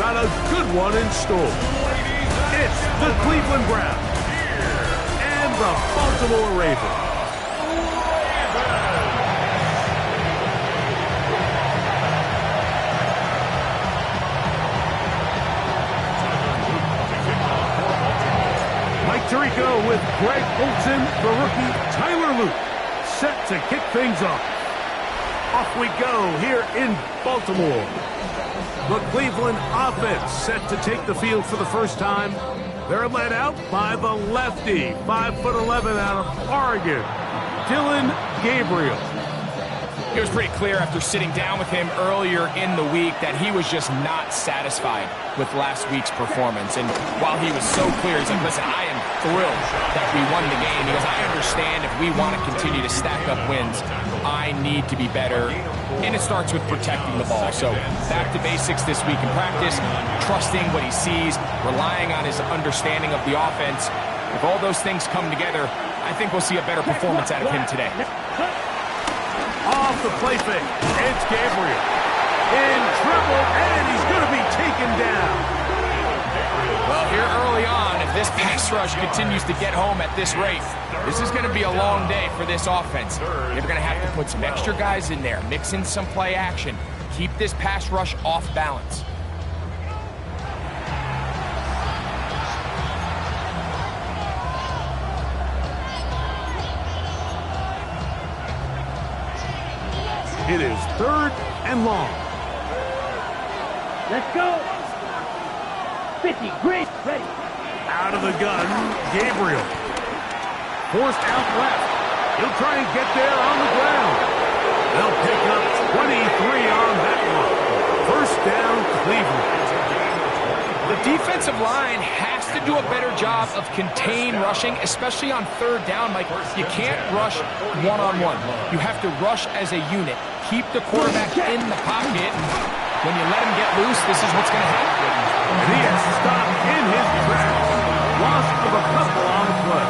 got a good one in store. It's the Cleveland Browns and the Baltimore Ravens. Mike Tirico with Greg Olsen, the rookie Tyler Luke, set to kick things off. Off we go here in Baltimore. The Cleveland offense set to take the field for the first time. They're led out by the lefty, 5'11" out of Oregon, Dylan Gabriel. It was pretty clear after sitting down with him earlier in the week that he was just not satisfied with last week's performance. And while he was so clear, he's like, listen, I am thrilled that we won the game because I understand if we want to continue to stack up wins, I need to be better. And it starts with protecting the ball. So back to basics this week in practice, trusting what he sees, relying on his understanding of the offense. If all those things come together, I think we'll see a better performance out of him today. Off the play fake, it's Gabriel. In trouble, and he's going to be taken down. Well, here early on, if this pass rush continues to get home at this rate, this is going to be a long day for this offense. They're going to have to put some extra guys in there, mix in some play action, keep this pass rush off balance. It is 3rd and long. Let's go. 50, great, ready. Out of the gun, Gabriel. Forced out left. He'll try and get there on the ground. They'll pick up 23 on that one. First down, Cleveland. The defensive line has to do a better job of contain rushing, especially on 3rd down. Like, you can't rush one-on-one. You have to rush as a unit. Keep the quarterback in the pocket. When you let him get loose, this is what's going to happen. And he is stopped in his tracks. Loss of a couple on the play.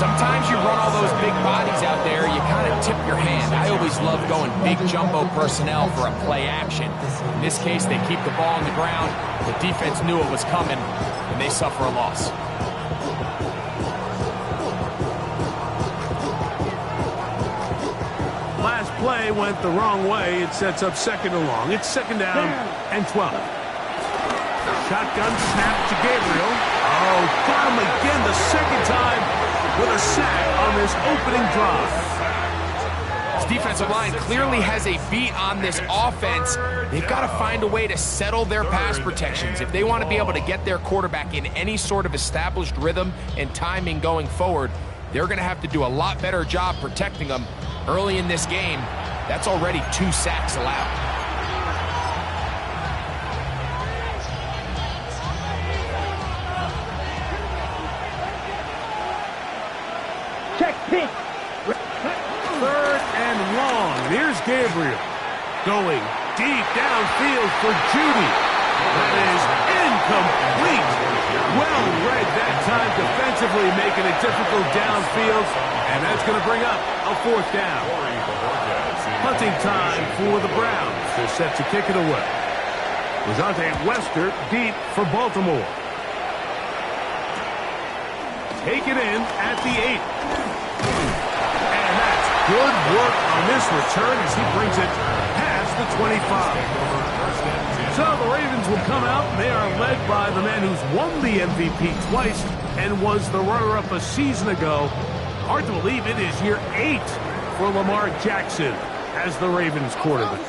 Sometimes you run all those big bodies out there, you kind of tip your hand. I always love going big jumbo personnel for a play action. In this case, they keep the ball on the ground. The defense knew it was coming, and they suffer a loss. Last play went the wrong way. It sets up 2nd and long. It's 2nd down and 12. Shotgun snap to Gabriel. Oh, got him again the 2nd time with a sack on this opening drive. This defensive line clearly has a beat on this offense. They've got to find a way to settle their pass protections. If they want to be able to get their quarterback in any sort of established rhythm and timing going forward, they're going to have to do a lot better job protecting them. Early in this game, that's already 2 sacks allowed. Check pitch. 3rd and long. And here's Gabriel going deep downfield for Judy. That is incomplete. Well read that time defensively, making it difficult downfield. And that's going to bring up a 4th down. Punting time for the Browns. They're set to kick it away. Rajante Wester deep for Baltimore. Take it in at the 8. And that's good work on this return as he brings it past the 25. So the Ravens will come out, and they are led by the man who's won the MVP twice and was the runner-up a season ago. Hard to believe it is year 8 for Lamar Jackson as the Ravens quarterback.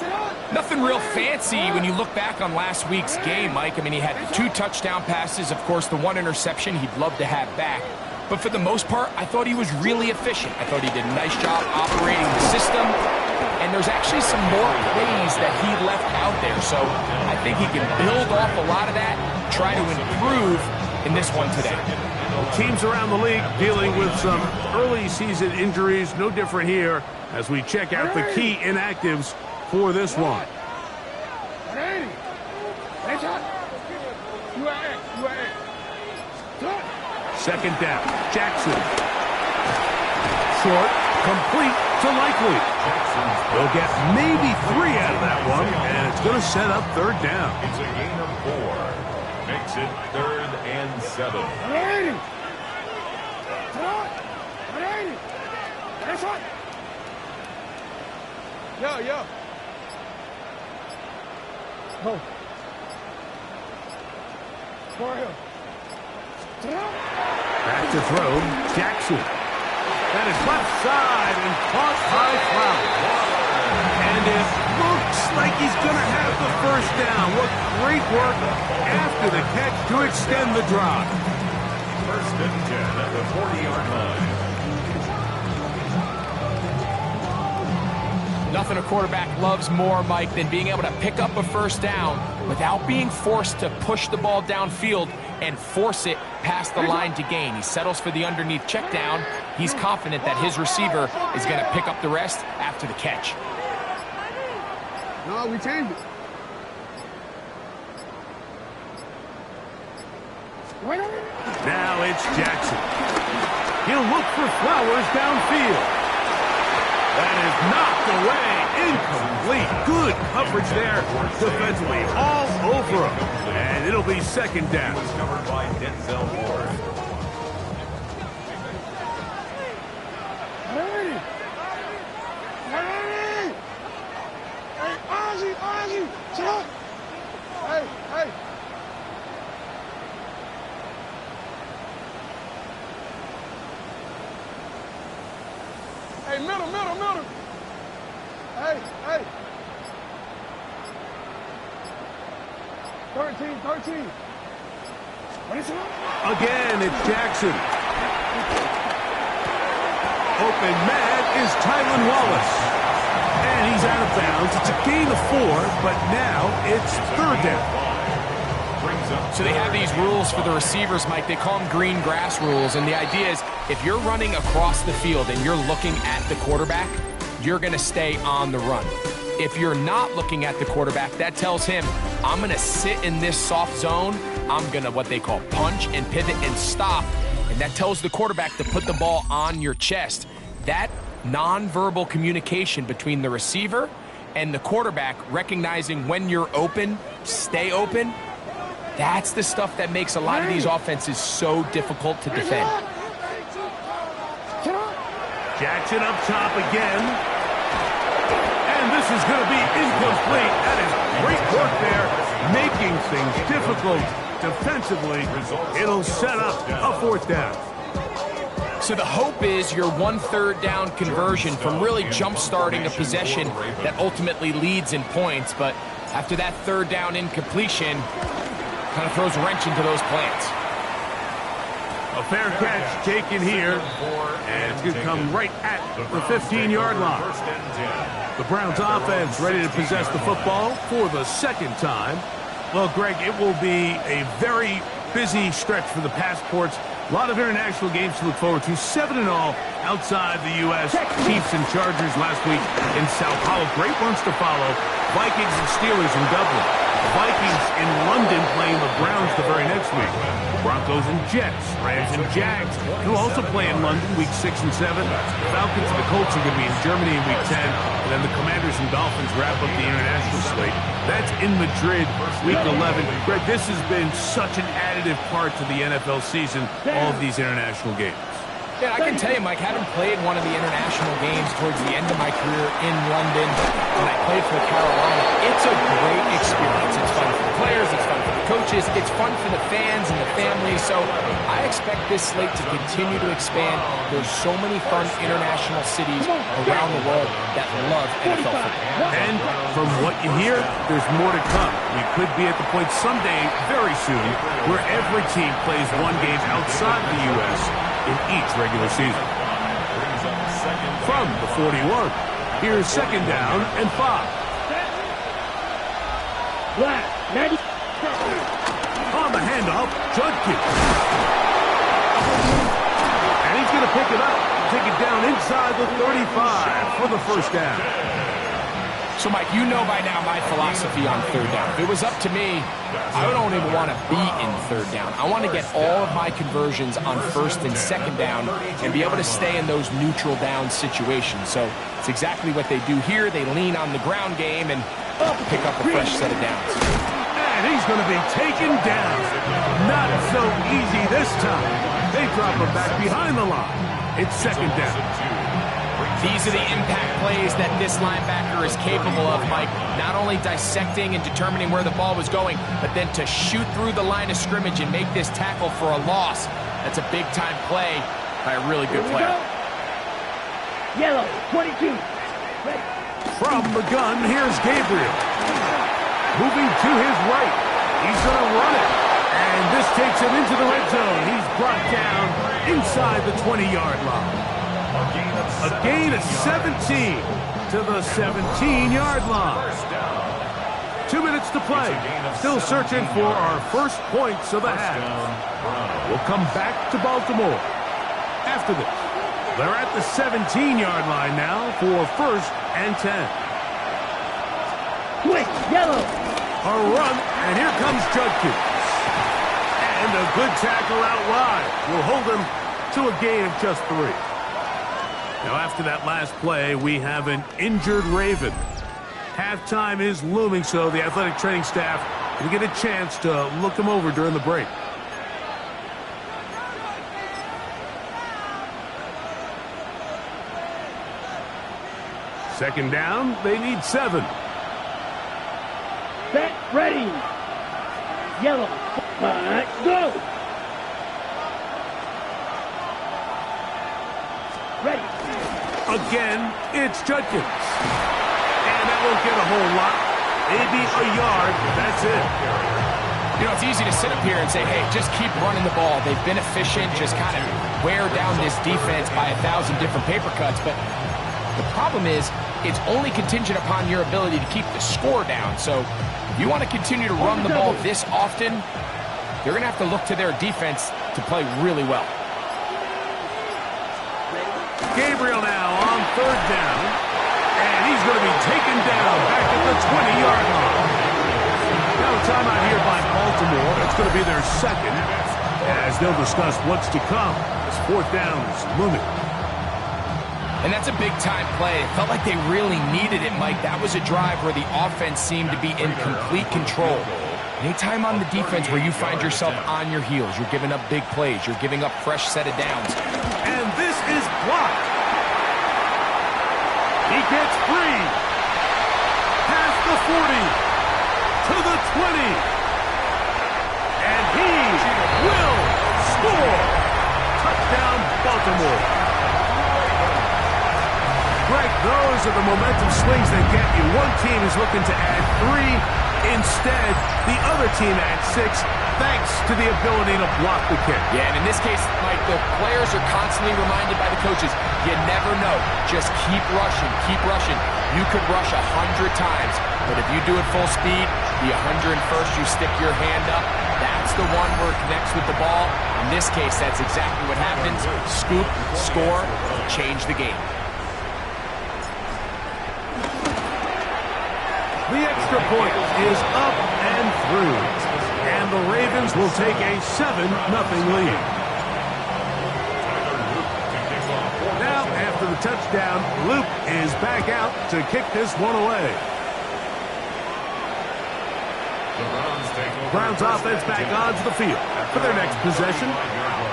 Nothing real fancy when you look back on last week's game, Mike. I mean, he had the 2 touchdown passes, of course, the 1 interception he'd love to have back. But for the most part, I thought he was really efficient. I thought he did a nice job operating the system. And there's actually some more plays that he left out there. So I think he can build off a lot of that, try to improve in this one today. Teams around the league dealing with some early season injuries. No different here as we check out the key inactives for this one. Second down. Jackson. Short. Complete to Likely. They'll get maybe 3 out of that one, and it's going to set up third down. It's a gain of 4. Makes it 3rd and 7. Yo. Go. For him. Back to throw, Jackson. That is left side and caught by Flowers. And it looks like he's going to have the first down. What great work after the catch to extend the drive. 1st and 10 at the 40-yard line. Nothing a quarterback loves more, Mike, than being able to pick up a first down without being forced to push the ball downfield and force it past the line to gain. He settles for the underneath check down. He's confident that his receiver is going to pick up the rest after the catch. No, we changed it. Now it's Jackson. He'll look for Flowers downfield. That is knocked away. Incomplete. Good coverage there. Defensively all over him. And it'll be 2nd down. Covered by Denzel Ward. Ozzy, sit up. Hey. Hey, middle. Hey. 13. Again, it's Jackson. Open man is Tylan Wallace. And he's out of bounds. It's a gain of 4, but now it's 3rd down. So they have these rules for the receivers, Mike. They call them green grass rules. And the idea is if you're running across the field and you're looking at the quarterback, you're going to stay on the run. If you're not looking at the quarterback, that tells him, I'm going to sit in this soft zone. I'm going to what they call punch and pivot and stop. And that tells the quarterback to put the ball on your chest. That nonverbal communication between the receiver and the quarterback, recognizing when you're open, stay open, that's the stuff that makes a lot of these offenses so difficult to defend. Jackson up top again. And this is going to be incomplete. That is great work there, making things difficult defensively. It'll set up a 4th down. So the hope is your 1/3 down conversion from really jump-starting a possession that ultimately leads in points. But after that 3rd down incompletion, kind of throws a wrench into those plans. A fair catch taken here, and it's going to come right at the 15-yard line. The Browns offense ready to possess the football for the 2nd time. Well, Greg, it will be a very busy stretch for the passports. A lot of international games to look forward to. 7 in all outside the U.S. Chiefs and Chargers last week in Sao Paulo. Great ones to follow. Vikings and Steelers in Dublin. Vikings in London playing the Browns the very next week. Broncos and Jets, Rams and Jags, who also play in London week 6 and 7. Falcons and the Colts are going to be in Germany in week 10. And then the Commanders and Dolphins wrap up the international slate. That's in Madrid week 11. Greg, this has been such an additive part to the NFL season, all of these international games. Yeah, I can tell you, Mike, having played one of the international games towards the end of my career in London, when I played for Carolina, it's a great experience. It's fun for the players, it's fun for the coaches, it's fun for the fans and the families. So I expect this slate to continue to expand. There's so many fun international cities around the world that love NFL football. And from what you hear, there's more to come. We could be at the point someday, very soon, where every team plays one game outside the U.S. in each regular season. From the 41, here's 2nd down and 5. On the handoff, Judkins. And he's going to pick it up, take it down inside the 35 for the 1st down. So, Mike, you know by now my philosophy on third down. If it was up to me, I don't even want to be in third down. I want to get all of my conversions on first and second down and be able to stay in those neutral down situations. So it's exactly what they do here. They lean on the ground game and pick up a fresh set of downs. And he's going to be taken down. Not so easy this time. They drop him back behind the line. It's second down. These are the impact plays that this linebacker is capable of, Mike. Not only dissecting and determining where the ball was going, but then to shoot through the line of scrimmage and make this tackle for a loss. That's a big-time play by a really good player. Yellow, 22. Ready. From the gun, here's Gabriel. Moving to his right. He's going to run it. And this takes him into the red zone. He's brought down inside the 20-yard line. A gain of 17 to the 17-yard line. 2 minutes to play. Still searching for our first points of the half. We'll come back to Baltimore after this. They're at the 17-yard line now for first and 10. Quick, yellow. A run, and here comes Judkins. And a good tackle out wide will hold him to a gain of just 3. Now, after that last play, we have an injured Raven. Halftime is looming, so the athletic training staff will get a chance to look him over during the break. Second down, they need 7. Set, ready. Yellow. Go. Ready. Again, it's Judkins. And that won't get a whole lot. Maybe a yard, that's it. You know, it's easy to sit up here and say, hey, just keep running the ball. They've been efficient, just kind of wear down this defense by 1,000 different paper cuts. But the problem is, it's only contingent upon your ability to keep the score down. So if you want to continue to run the ball this often, you're going to have to look to their defense to play really well. Gabriel now on third down, and he's going to be taken down back at the 20-yard line. Now a timeout here by Baltimore. It's going to be their second, as they'll discuss what's to come as fourth down is looming. And that's a big-time play. It felt like they really needed it, Mike. That was a drive where the offense seemed to be in complete control. Anytime on the defense where you find yourself on your heels, you're giving up big plays, you're giving up fresh set of downs. And this is blocked. He gets free. Past the 40. To the 20. And he will score. Touchdown, Baltimore. Greg, those are the momentum swings that get you. One team is looking to add 3. Instead, the other team adds 6, thanks to the ability to block the kick. Yeah, and in this case, Mike, the players are constantly reminded by the coaches, you never know. Just keep rushing, keep rushing. You could rush 100 times, but if you do it full speed, the 101st, you stick your hand up. That's the one where it connects with the ball. In this case, that's exactly what happens. Scoop, score, change the game. The extra point is up and through. And the Ravens will take a 7-0 lead. Now, after the touchdown, Luke is back out to kick this one away. Browns offense back onto the field for their next possession.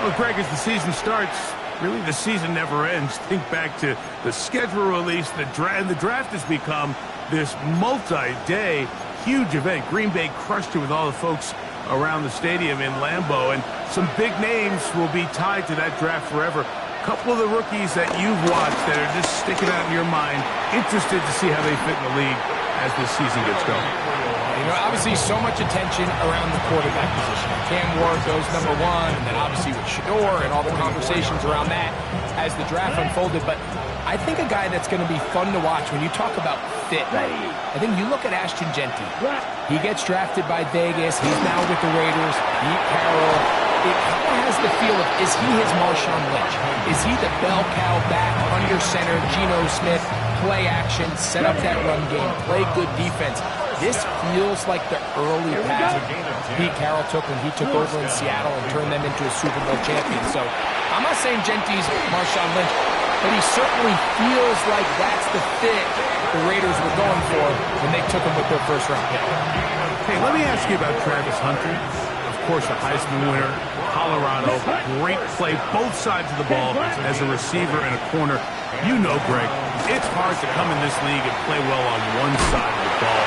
Well, Greg, as the season starts, really the season never ends. Think back to the schedule release, the draft has become this multi-day huge event. Green Bay crushed it with all the folks around the stadium in Lambeau, and some big names will be tied to that draft forever. A couple of the rookies that you've watched that are just sticking out in your mind, interested to see how they fit in the league as this season gets going. You know, obviously so much attention around the quarterback position. Cam Ward goes number 1, and then obviously with Shador and all the conversations around that as the draft unfolded. But I think a guy that's going to be fun to watch when you talk about fit, I think you look at Ashton Genty. He gets drafted by Vegas. He's now with the Raiders. Pete Carroll. it kind of has the feel of, is he his Marshawn Lynch? Is he the bell cow back, under center, Geno Smith, play action, set up that run game, play good defense? This feels like the early path Pete Carroll took when he took over in Seattle and turned them into a Super Bowl champion. So I'm not saying Genty's Marshawn Lynch, but he certainly feels like that's the fit the Raiders were going for when they took him with their first-round pick. Hey, let me ask you about Travis Hunter. Of course, a Heisman winner, Colorado, great play, both sides of the ball as a receiver and a corner. You know, Greg, it's hard to come in this league and play well on one side of the ball.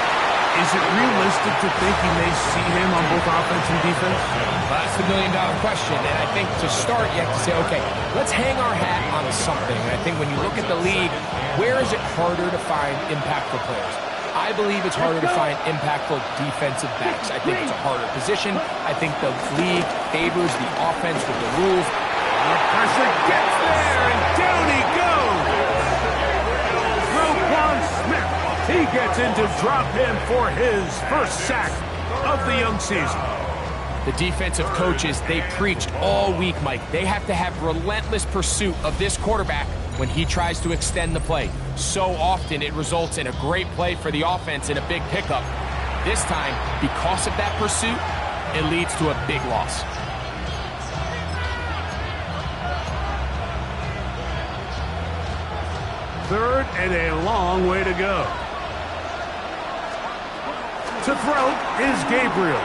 Is it realistic to think you may see him on both offense and defense? Well, that's the million-dollar question, and I think to start, you have to say, okay, let's hang our hat on something. And I think when you look at the league, where is it harder to find impactful players? I believe it's harder to find impactful defensive backs. I think it's a harder position. I think the league favors the offense with the rules. The pressure gets there, and down he goes! Roquan Smith. He gets in to drop him for his first sack of the young season. The defensive coaches, they preached all week, Mike. They have to have relentless pursuit of this quarterback when he tries to extend the play. So often it results in a great play for the offense and a big pickup. This time, because of that pursuit, it leads to a big loss. Third and a long way to go. To throw is Gabriel.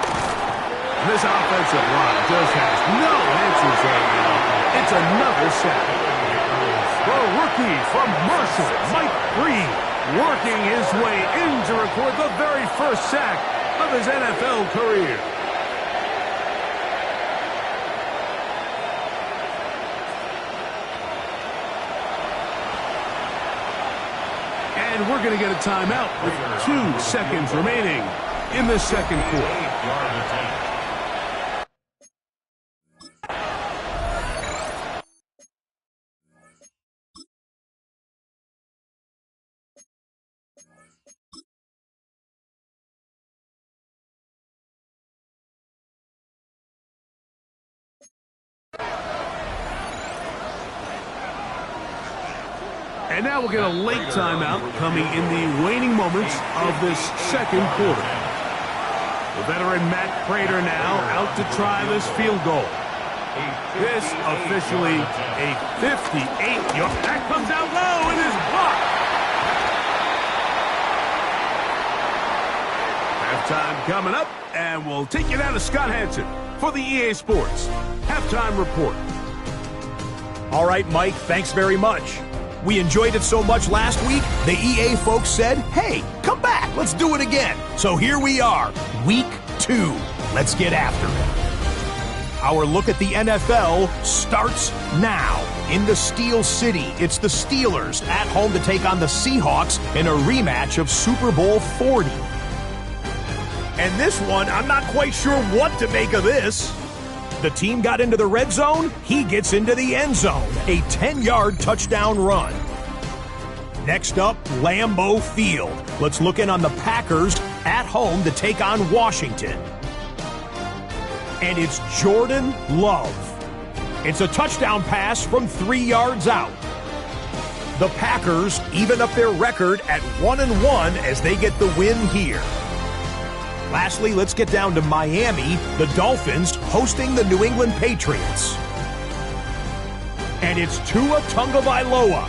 This offensive line just has no answers right now. It's another sack. The rookie from Marshall, Mike Breed, working his way in to record the very first sack of his NFL career. And we're going to get a timeout with 2 seconds remaining in the second quarter. And now we'll get a late timeout coming in the waning moments of this second quarter. The veteran Matt Prater now out to try this field goal. This officially a 58-yard. That comes out low and is blocked. Halftime coming up, and we'll take you down to Scott Hansen for the EA Sports Halftime Report. All right, Mike, thanks very much. We enjoyed it so much last week, the EA folks said, hey, come back, let's do it again. So here we are, week 2. Let's get after it. Our look at the NFL starts now. In the Steel City, it's the Steelers at home to take on the Seahawks in a rematch of Super Bowl 40. And this one, I'm not quite sure what to make of this. The team got into the red zone, he gets into the end zone. A 10-yard touchdown run. Next up, Lambeau Field. Let's look in on the Packers at home to take on Washington. And it's Jordan Love. It's a touchdown pass from 3 yards out. The Packers even up their record at 1-1 as they get the win here. Lastly, let's get down to Miami, the Dolphins hosting the New England Patriots. And it's Tua Tagovailoa.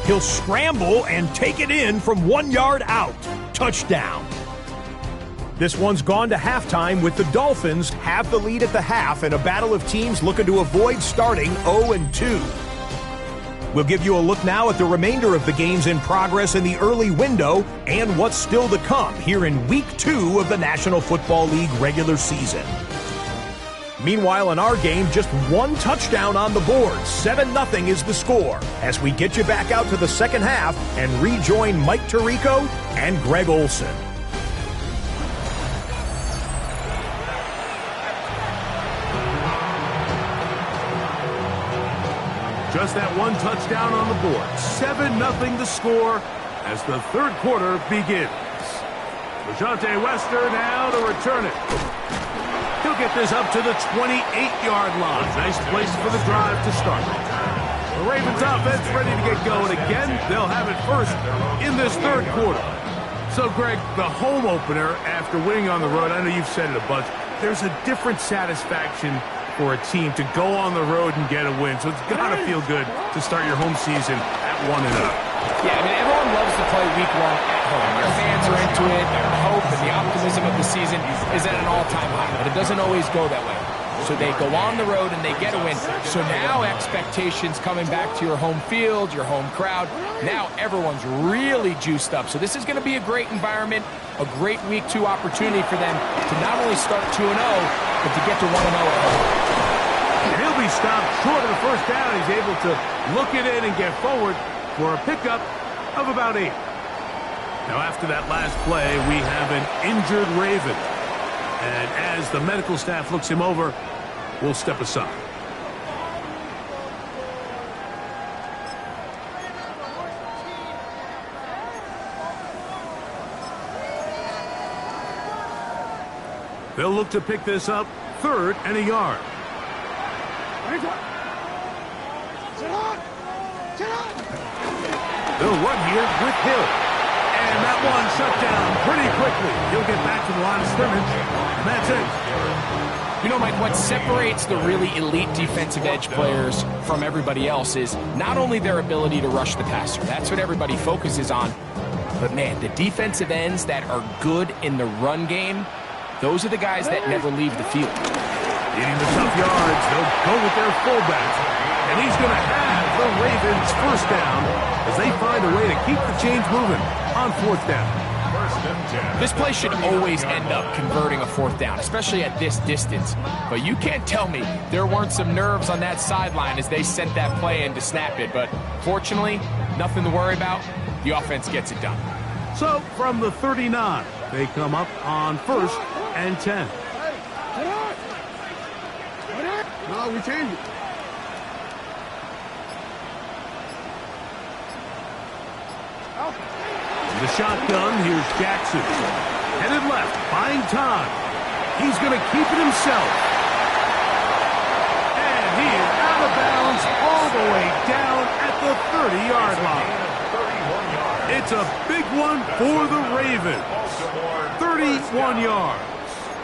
He'll scramble and take it in from 1 yard out. Touchdown. This one's gone to halftime with the Dolphins have the lead at the half in a battle of teams looking to avoid starting 0-2. We'll give you a look now at the remainder of the games in progress in the early window and what's still to come here in Week 2 of the National Football League regular season. Meanwhile, in our game, just 1 touchdown on the board. 7-0 is the score as we get you back out to the second half and rejoin Mike Tirico and Greg Olson. Just that 1 touchdown on the board. 7-0 the score as the third quarter begins. Rajante Wester now to return it. He'll get this up to the 28-yard line. Nice place for the drive to start. The Ravens offense ready to get going again. They'll have it first in this third quarter. So, Greg, the home opener after winning on the road, I know you've said it a bunch, there's a different satisfaction for a team to go on the road and get a win. So it's got to feel good to start your home season at 1-0. Yeah, I mean, everyone loves to play week 1 at home. Their fans are into it. Their hope and the optimism of the season is at an all-time high, but it doesn't always go that way. So they go on the road and they get a win. So now expectations coming back to your home field, your home crowd. Now everyone's really juiced up. So this is going to be a great environment, a great week 2 opportunity for them to not only start 2-0, but to get to 1-0 at home. And he'll be stopped short of the first down. He's able to look it in and get forward for a pickup of about 8. Now after that last play, we have an injured Raven. And as the medical staff looks him over, we'll step aside. They'll look to pick this up 3rd and a yard. They'll run here with Hill. And that one shut down pretty quickly. He'll get back to the line of scrimmage. And that's it. You know, Mike, what separates the really elite defensive edge players from everybody else is not only their ability to rush the passer. That's what everybody focuses on. But, man, the defensive ends that are good in the run game, those are the guys that never leave the field. Needing the tough yards, they'll go with their fullback. And he's going to have the Ravens first down as they find a way to keep the chains moving on 4th down. This play should always end up converting a 4th down, especially at this distance. But you can't tell me there weren't some nerves on that sideline as they sent that play in to snap it. But fortunately, nothing to worry about. The offense gets it done. So from the 39, they come up on 1st and 10. No, we changed it. The shotgun, here's Jackson. Headed left, buying time. He's going to keep it himself. And he is out of bounds all the way down at the 30-yard line. It's a big one for the Ravens. 31 yards.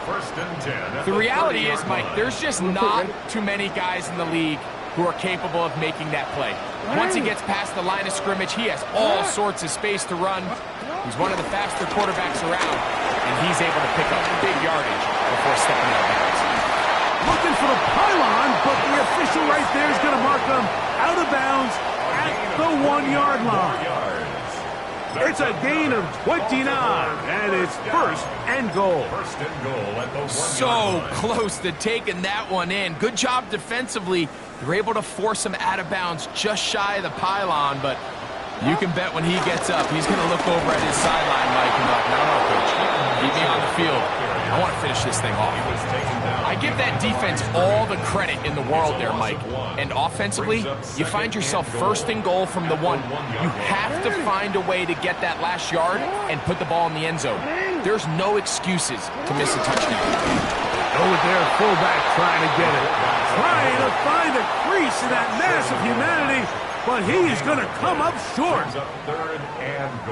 First and 10. The reality is, Mike, there's just not too many guys in the league who are capable of making that play. Once he gets past the line of scrimmage, he has all sorts of space to run. He's one of the faster quarterbacks around, and he's able to pick up big yardage before stepping out of bounds. Looking for the pylon, but the official right there is going to mark him out of bounds at the 1-yard line. It's a gain of 29, and it's 1st and goal. First and goal at the 1-yard So line. close to taking that one in. Good job defensively. They're able to force him out of bounds just shy of the pylon, but you can bet when he gets up, he's going to look over at his sideline, Mike, and be like, no, coach, keep me on the field. I want to finish this thing off. I give that defense all the credit in the world there, Mike. And offensively, you find yourself 1st and goal from the 1. You have to find a way to get that last yard and put the ball in the end zone. There's no excuses to miss a touchdown. Go with their fullback trying to get it. Trying to find a crease in that mass of humanity, but he is going to come up short.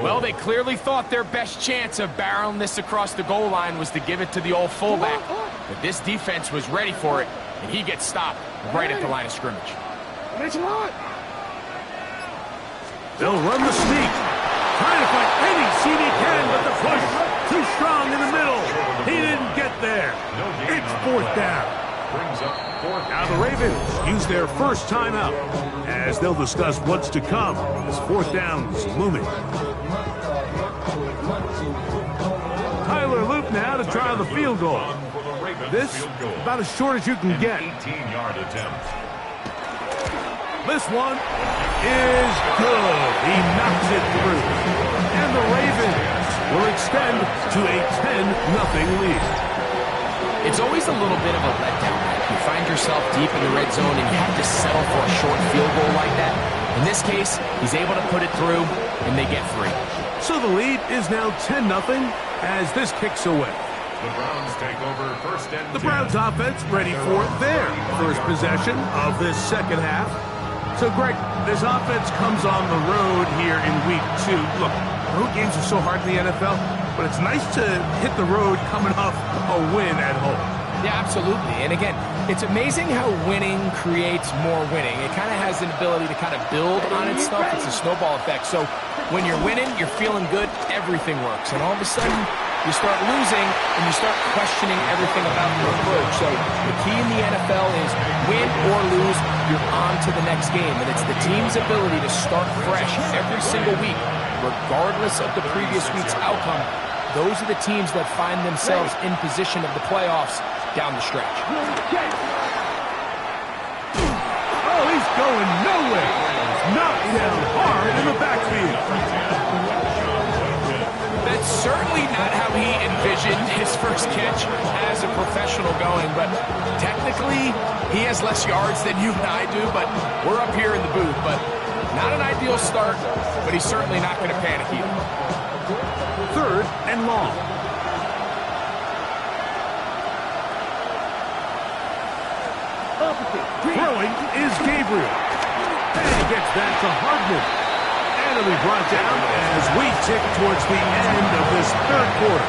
Well, they clearly thought their best chance of barreling this across the goal line was to give it to the old fullback. But this defense was ready for it, and he gets stopped right at the line of scrimmage. They'll run the sneak. Trying to find any seed he can, but the push too strong in the middle. He didn't get there. It's 4th down. Now the Ravens use their first timeout as they'll discuss what's to come as 4th down is looming. Tyler Loop now to try the field goal. This about as short as you can get. 18-yard attempt. This one is good. He knocks it through. And the Ravens will extend to a 10-0 lead. It's always a little bit of a letdown. You find yourself deep in the red zone and you have to settle for a short field goal like that. In this case, he's able to put it through, and they get 3. So the lead is now 10-0 as this kicks away. The Browns take over first and 10. The Browns offense ready for their first possession of this second half. So, Greg, this offense comes on the road here in week 2. Look, road games are so hard in the NFL, but it's nice to hit the road coming off a win at home. Yeah, absolutely. And again, it's amazing how winning creates more winning. It kind of has an ability to kind of build on itself. It's a snowball effect. So when you're winning, you're feeling good, everything works. And all of a sudden, you start losing, and you start questioning everything about your approach. So the key in the NFL is win or lose, you're on to the next game. And it's the team's ability to start fresh every single week, regardless of the previous week's outcome. Those are the teams that find themselves in position of the playoffs down the stretch. Oh, he's going nowhere. Knocked down hard in the backfield. That's certainly not how he envisioned his first catch as a professional going, but technically he has less yards than you and I do, but we're up here in the booth. But not an ideal start, but he's certainly not going to panic either. 3rd and long. Throwing is Gabriel. And he gets that to Hardman. And he'll be brought down as we tick towards the end of this 3rd quarter.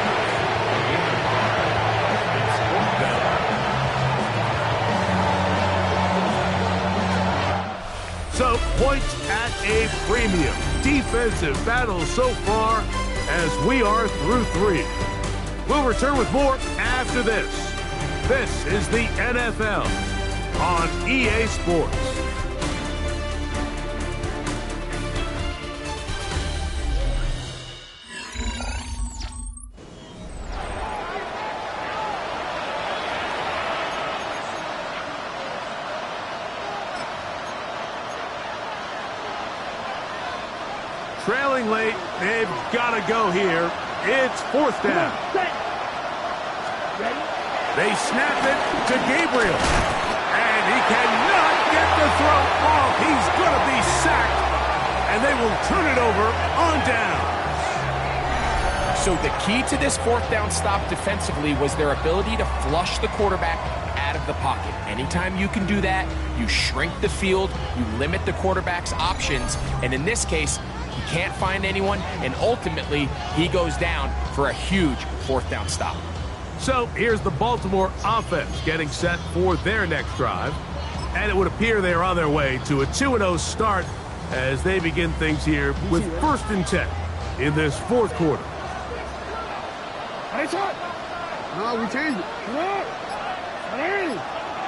So, points at a premium. Defensive battle so far as we are through 3. We'll return with more after this. This is the NFL on EA Sports. Trailing late, they've got to go here. It's 4th down. They snap it to Gabriel. And he cannot get the throw off. He's going to be sacked. And they will turn it over on down. So the key to this 4th down stop defensively was their ability to flush the quarterback out of the pocket. Anytime you can do that, you shrink the field, you limit the quarterback's options, and in this case, he can't find anyone, and ultimately, he goes down for a huge 4th down stop. So here's the Baltimore offense getting set for their next drive, and it would appear they're on their way to a 2-0 start as they begin things here with 1st and 10 in this 4th quarter. Nice shot. No, we changed it.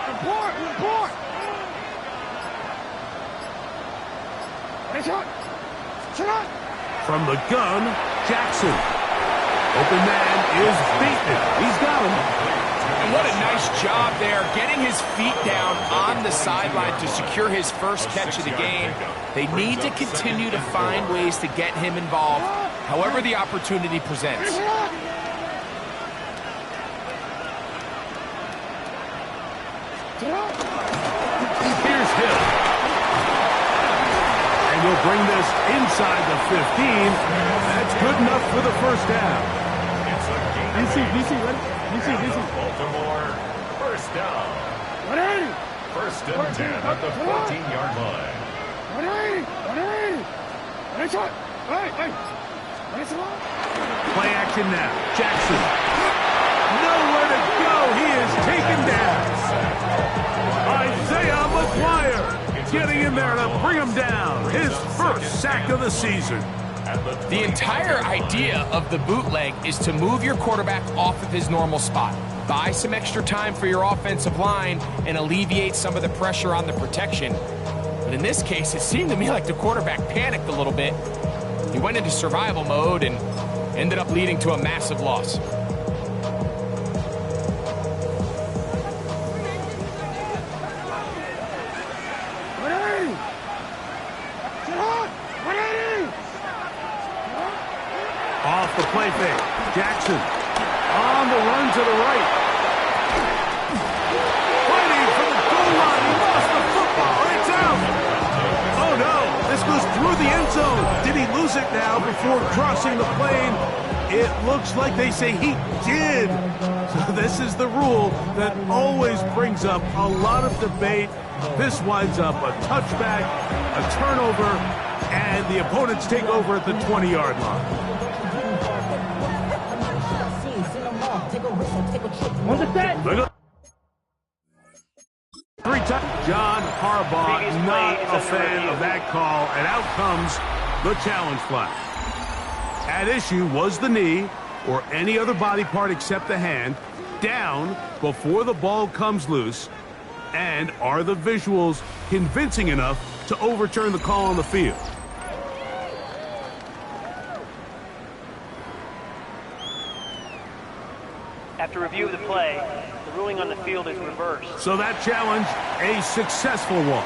Report. Nice shot. From the gun, Jackson. Open man is beaten. He's got him. And what a nice job there, getting his feet down on the sideline to secure his first catch of the game. They need to continue to find ways to get him involved, however the opportunity presents. Here's Hill. And we'll bring this inside the 15. That's good enough for the 1st down. It's a game. DC, ready? DC. Baltimore, 1st down. 180. 1st and 10 at the 14-yard line. 180. Nice shot. Hey. Nice shot. Play action now. Jackson. Nowhere to go. He is taken down. Isaiah McGuire getting in there to bring him down. His 1st sack of the season. The entire idea of the bootleg is to move your quarterback off of his normal spot. Buy some extra time for your offensive line and alleviate some of the pressure on the protection. But in this case, it seemed to me like the quarterback panicked a little bit. He went into survival mode and ended up leading to a massive loss. Off the play fake. Jackson on the run to the right. Fighting for the goal line. He lost the football. It's out. Oh, no. This goes through the end zone. Did he lose it now before crossing the plane? It looks like they say he did. So this is the rule that always brings up a lot of debate. This winds up a touchback, a turnover, and the opponents take over at the 20-yard line. On the set. John Harbaugh, not a fan of that call, and out comes the challenge flag. At issue was the knee, or any other body part except the hand, down before the ball comes loose, and are the visuals convincing enough to overturn the call on the field? After review of the play, the ruling on the field is reversed. So that challenge, a successful one.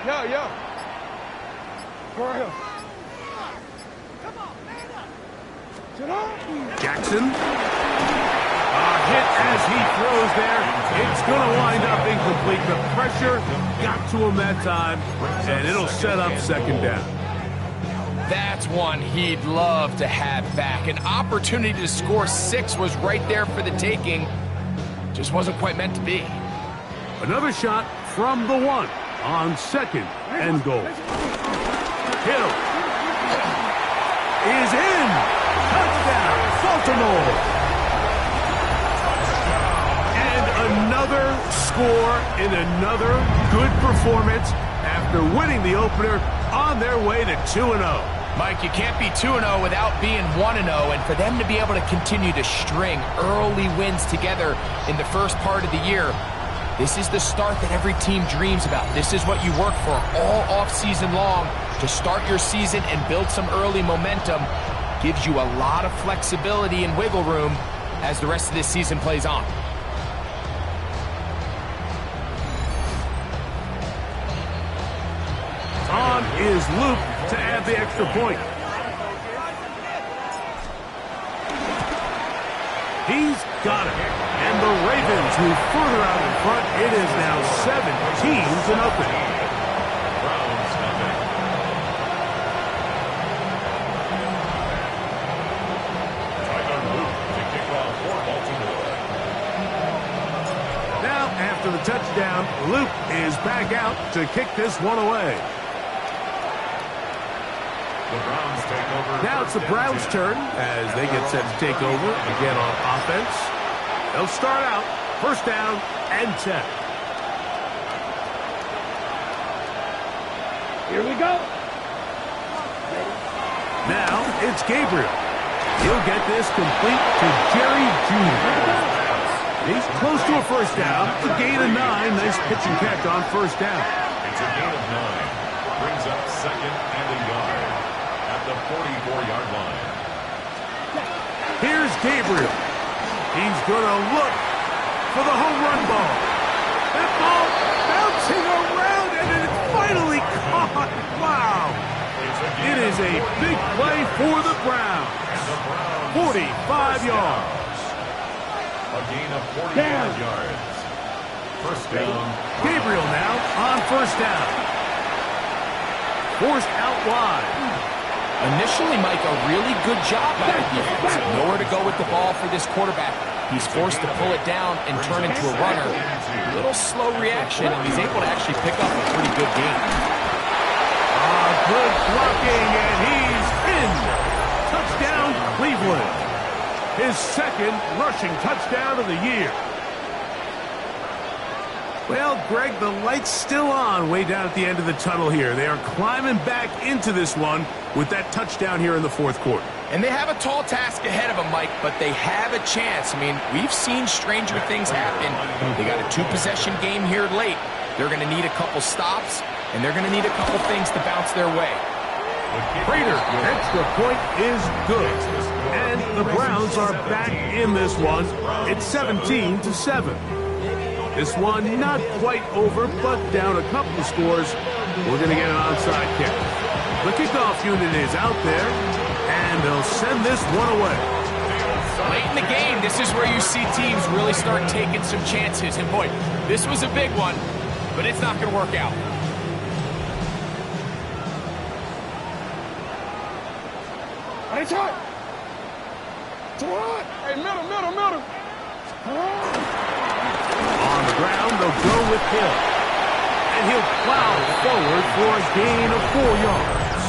Yo. Go right here. Jackson. A hit as he throws there. It's going to wind up incomplete. The pressure got to him that time, and it'll set up second down. That's one he'd love to have back. An opportunity to score 6 was right there for the taking. Just wasn't quite meant to be. Another shot from the 1 on second and goal. Hill is in. Touchdown, Baltimore. And another score in another good performance after winning the opener on their way to 2-0. Mike, you can't be 2-0 without being 1-0, and for them to be able to continue to string early wins together in the first part of the year, this is the start that every team dreams about. This is what you work for all offseason long, to start your season and build some early momentum. Gives you a lot of flexibility and wiggle room as the rest of this season plays on. On is Luke to add the extra point. He's got it. And the Ravens move further out in front. It is now 17-0. Browns nothing. Tyler Luke to kick off for Baltimore. Now, after the touchdown, Luke is back out to kick this one away. The Browns take over. Now it's the Browns' turn as they get set to take over again on offense. They'll start out first down and 10. Here we go. Now it's Gabriel. He'll get this complete to Jerry Jr. He's close to a first down. It's a gain of 9. Nice pitch and catch on first down. It's a gain of 9. Brings up second and a yard at the 44-yard line. Here's Gabriel. He's going to look for the home run ball. That ball bouncing around, and then it's finally caught. Wow. It is a big play for the Browns. 45 yards. A gain of 45 yards. First down. Gabriel now on first down. Forced out wide. Initially, Mike, a really good job by the defense. Nowhere to go with the ball for this quarterback. He's forced to pull it down and turn into a runner. A little slow reaction, and he's able to actually pick up a pretty good gain. Good blocking, and he's in. Touchdown, Cleveland. His second rushing touchdown of the year. Well, Greg, the light's still on way down at the end of the tunnel here. They are climbing back into this one with that touchdown here in the fourth quarter. And they have a tall task ahead of them, Mike, but they have a chance. I mean, we've seen stranger things happen. They got a 2-possession game here late. They're going to need a couple stops, and they're going to need a couple things to bounce their way. Prater, extra point is good. And the Browns are back in this one. It's 17-7. This one not quite over, but down a couple of scores. We're going to get an onside kick. The kickoff unit is out there, and they'll send this one away. Late in the game, this is where you see teams really start taking some chances. And boy, this was a big one, but it's not going to work out. Ready, shot. Hey, middle. On the ground, they'll go with Hill. And he'll plow forward for a gain of 4 yards.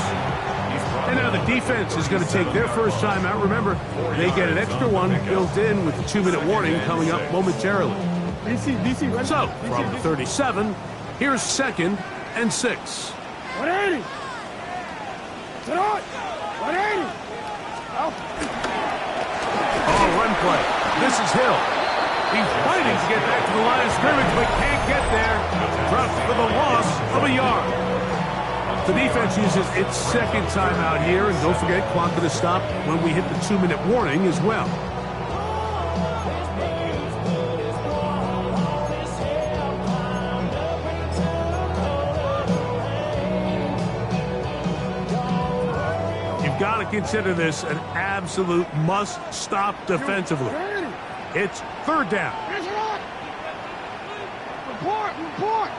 And now the defense is going to take their first time out. Remember, they get an extra one built in with the 2-minute warning coming up momentarily. DC, ready? So, from 37, here's 2nd and 6. 180. Sit on. 180. Out. Oh, run play. This is Hill. He's fighting to get back to the line of scrimmage, but can't get there. Drops for the loss of a yard. The defense uses its 2nd timeout here, and don't forget, clock going to stop when we hit the 2-minute warning as well. You've got to consider this an absolute must-stop defensively. It's 3rd down. Report.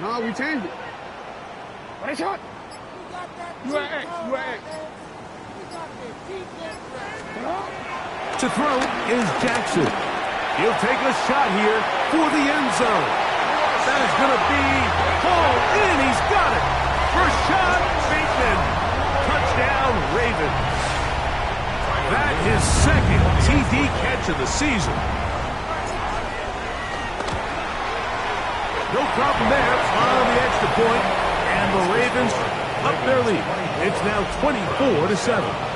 No, we changed it. Ready, shot. You at X. To throw is Jackson. He'll take a shot here for the end zone. That is going to be hauled in. He's got it. First shot, Bateman. Touchdown, Ravens. That is 2nd TD catch of the season. No problem there on the extra point, and the Ravens up their lead. It's now 24-7.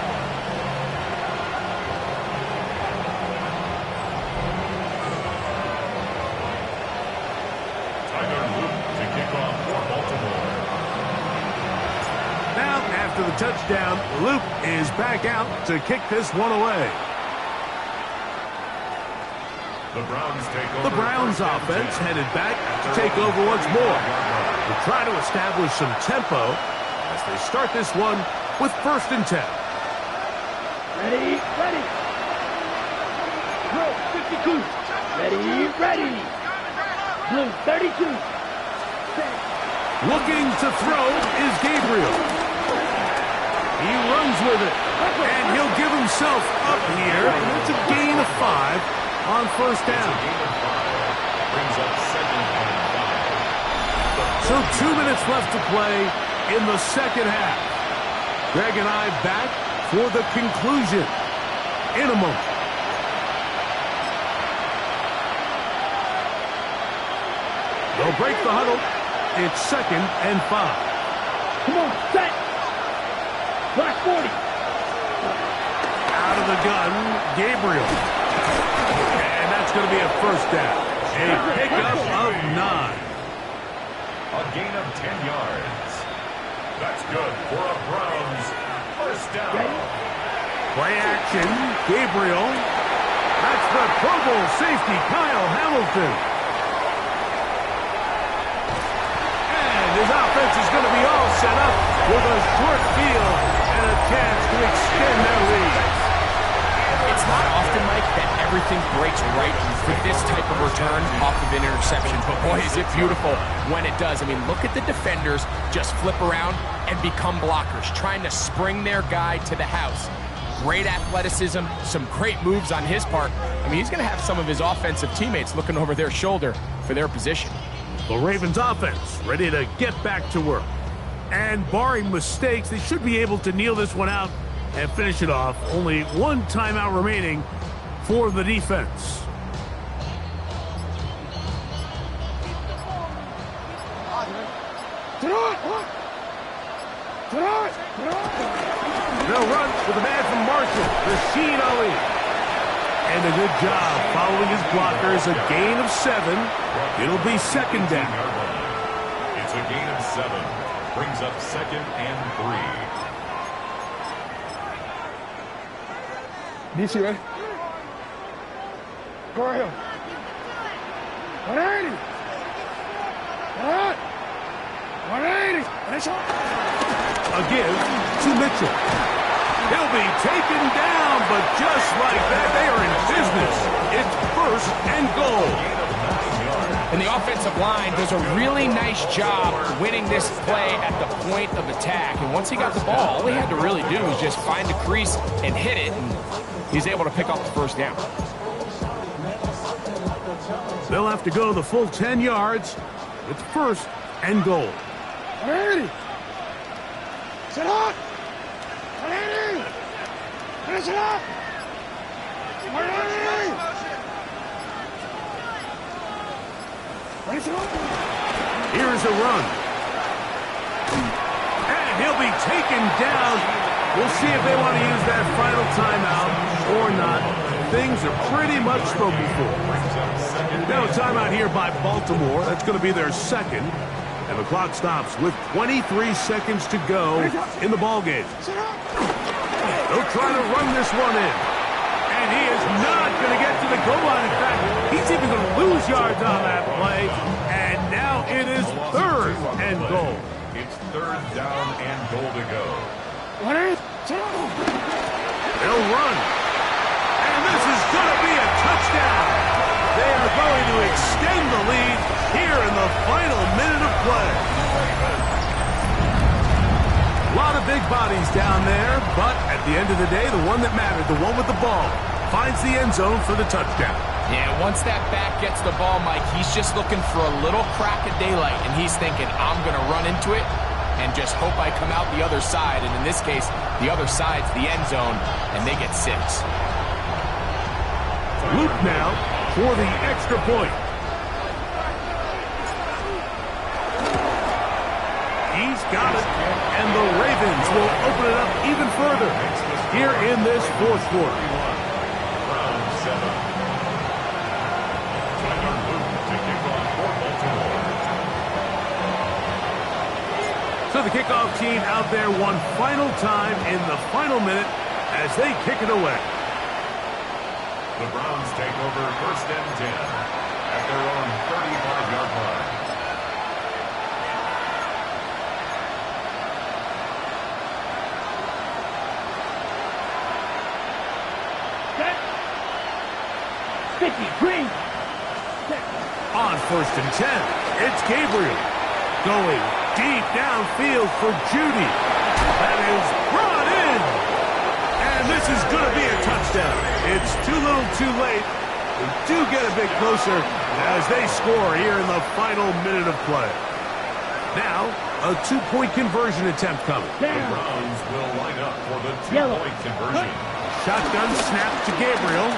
After the touchdown, Luke is back out to kick this one away. The Browns offense headed back to take over once more. They'll try to establish some tempo as they start this one with 1st and 10. Ready. Blue, 52. Ready. Blue, 32. Looking to throw is Gabriel. He runs with it, and he'll give himself up here. It's a gain of 5 on 1st down. Brings up 2nd and 5. So 2 minutes left to play in the 2nd half. Greg and I back for the conclusion in a moment. They'll break the huddle. It's 2nd and 5. Come on, set. Black 40. Out of the gun, Gabriel. And that's going to be a 1st down. A pickup of 9. A gain of 10 yards. That's good for a Browns 1st down. Play action, Gabriel. That's the Pro Bowl safety, Kyle Hamilton. And his offense is going to be all set up with a short field and a chance to extend their lead. It's not often, Mike, that everything breaks right for this type of return off of an interception. But boy, is it beautiful when it does. I mean, look at the defenders just flip around and become blockers, trying to spring their guy to the house. Great athleticism, some great moves on his part. I mean, he's going to have some of his offensive teammates looking over their shoulder for their position. The Ravens offense ready to get back to work. And barring mistakes, they should be able to kneel this one out and finish it off. Only 1 timeout remaining for the defense. They'll run with a man from Marshall, Rashid Ali. And a good job following his blockers. A gain of 7. It'll be 2nd down. It's a gain of 7. Brings up 2nd and 3. DC, ready? Go ahead. 180. 180. A give to Mitchell. He'll be taken down, but just like that, they are in business. It's 1st and goal. And the offensive line does a really nice job winning this play at the point of attack. And once he got the ball, all he had to really do was just find the crease and hit it. And he's able to pick up the first down. They'll have to go the full 10 yards. It's first and goal. Ready. Set up. Ready. Finish it up. Ready. Here's a run. And he'll be taken down. We'll see if they want to use that final timeout or not. Things are pretty much spoken for. Now a timeout here by Baltimore. That's going to be their second. And the clock stops with 23 seconds to go in the ballgame. They'll try to run this one in. And he is not going to get to the goal line. In fact, he's even going to lose yards on that play. And now it is third and goal. It's third down and goal to go. They'll run. And this is going to be a touchdown. They are going to extend the lead here in the final minute of play. A lot of big bodies down there, but at the end of the day, the one that mattered, the one with the ball, finds the end zone for the touchdown. Yeah, once that back gets the ball, Mike, he's just looking for a little crack of daylight, and he's thinking, I'm going to run into it and just hope I come out the other side. And in this case, the other side's the end zone, and they get 6. Luke now for the extra point. He's got it, and the Ravens will open it up even further here in this fourth quarter. Round 7. Tyler Luke to kick off for Baltimore. So the kickoff team out there one final time in the final minute as they kick it away. The Browns take over first and 10 at their own 35-yard line. Green. On first and 10, it's Gabriel going deep downfield for Judy. That is brought in. And this is going to be a touchdown. It's too little too late. They do get a bit closer as they score here in the final minute of play. Now, a 2-point conversion attempt coming. The Browns will line up for the 2-point conversion. Shotgun snap to Gabriel.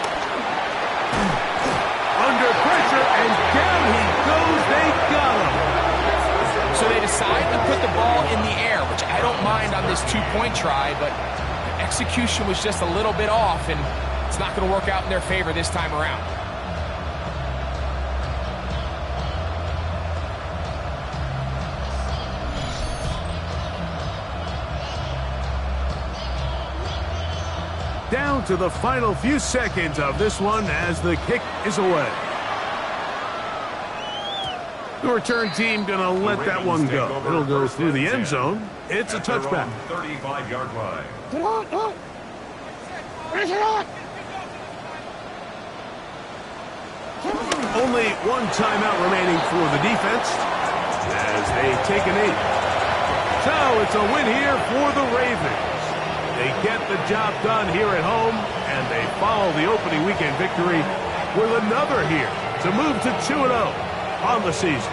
Under pressure, and down he goes. They got him. So they decide to put the ball in the air, which I don't mind on this 2-point try, but the execution was just a little bit off, and it's not going to work out in their favor this time around. Down to the final few seconds of this one as the kick is away. The return team going to let that one go. It'll go through the end zone. It's a touchback. 35-yard line. Only one timeout remaining for the defense as they take a knee. So it's a win here for the Ravens. They get the job done here at home, and they follow the opening weekend victory with another here to move to 2-0 on the season.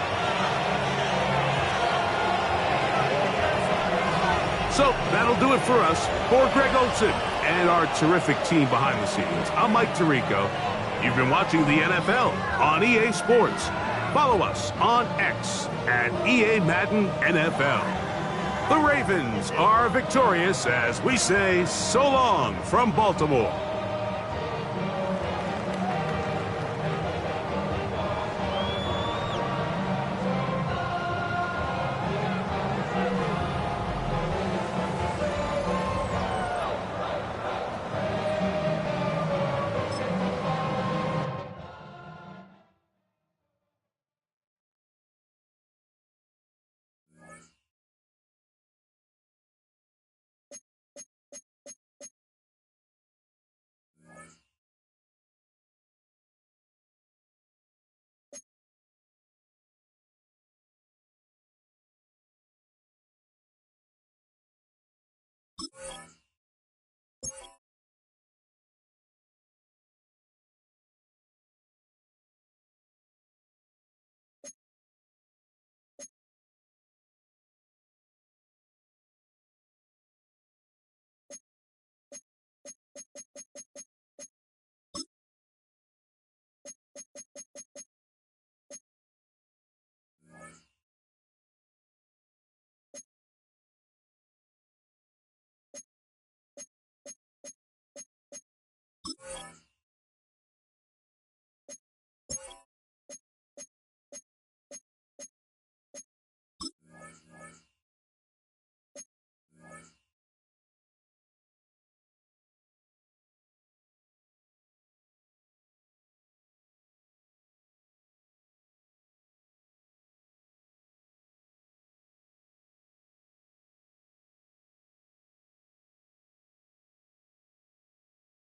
So that'll do it for us. For Greg Olson and our terrific team behind the scenes, I'm Mike Tirico. You've been watching the NFL on EA Sports. Follow us on X at EA Madden NFL. The Ravens are victorious as we say so long from Baltimore.